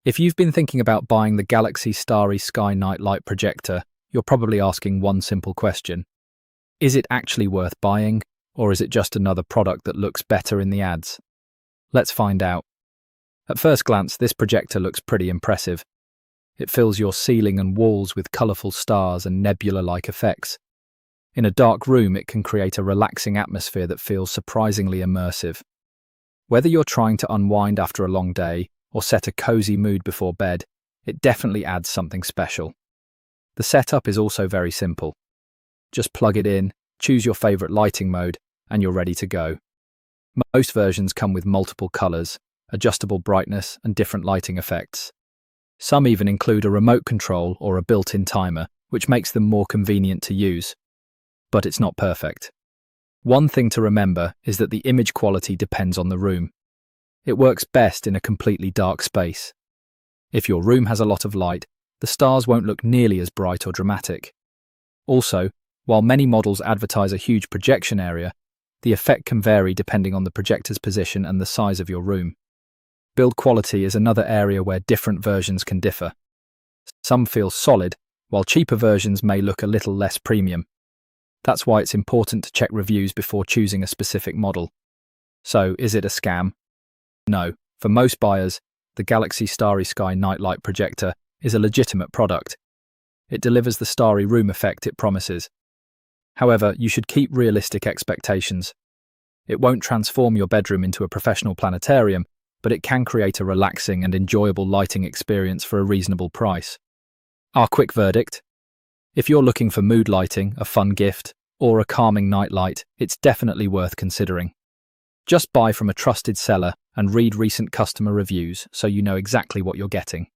If you've been thinking about buying the Galaxy Starry Sky Night Light Projector, you're probably asking one simple question. Is it actually worth buying, or is it just another product that looks better in the ads? Let's find out. At first glance, this projector looks pretty impressive. It fills your ceiling and walls with colourful stars and nebula-like effects. In a dark room, it can create a relaxing atmosphere that feels surprisingly immersive. Whether you're trying to unwind after a long day or set a cozy mood before bed, it definitely adds something special. The setup is also very simple. Just plug it in, choose your favourite lighting mode, and you're ready to go. Most versions come with multiple colours, adjustable brightness, and different lighting effects. Some even include a remote control or a built-in timer, which makes them more convenient to use. But it's not perfect. One thing to remember is that the image quality depends on the room. It works best in a completely dark space. If your room has a lot of light, the stars won't look nearly as bright or dramatic. Also, while many models advertise a huge projection area, the effect can vary depending on the projector's position and the size of your room. Build quality is another area where different versions can differ. Some feel solid, while cheaper versions may look a little less premium. That's why it's important to check reviews before choosing a specific model. So, is it a scam? No. For most buyers, the Galaxy Starry Sky Nightlight Projector is a legitimate product. It delivers the starry room effect it promises. However, you should keep realistic expectations. It won't transform your bedroom into a professional planetarium, but it can create a relaxing and enjoyable lighting experience for a reasonable price. Our quick verdict: if you're looking for mood lighting, a fun gift, or a calming nightlight, it's definitely worth considering. Just buy from a trusted seller and read recent customer reviews so you know exactly what you're getting.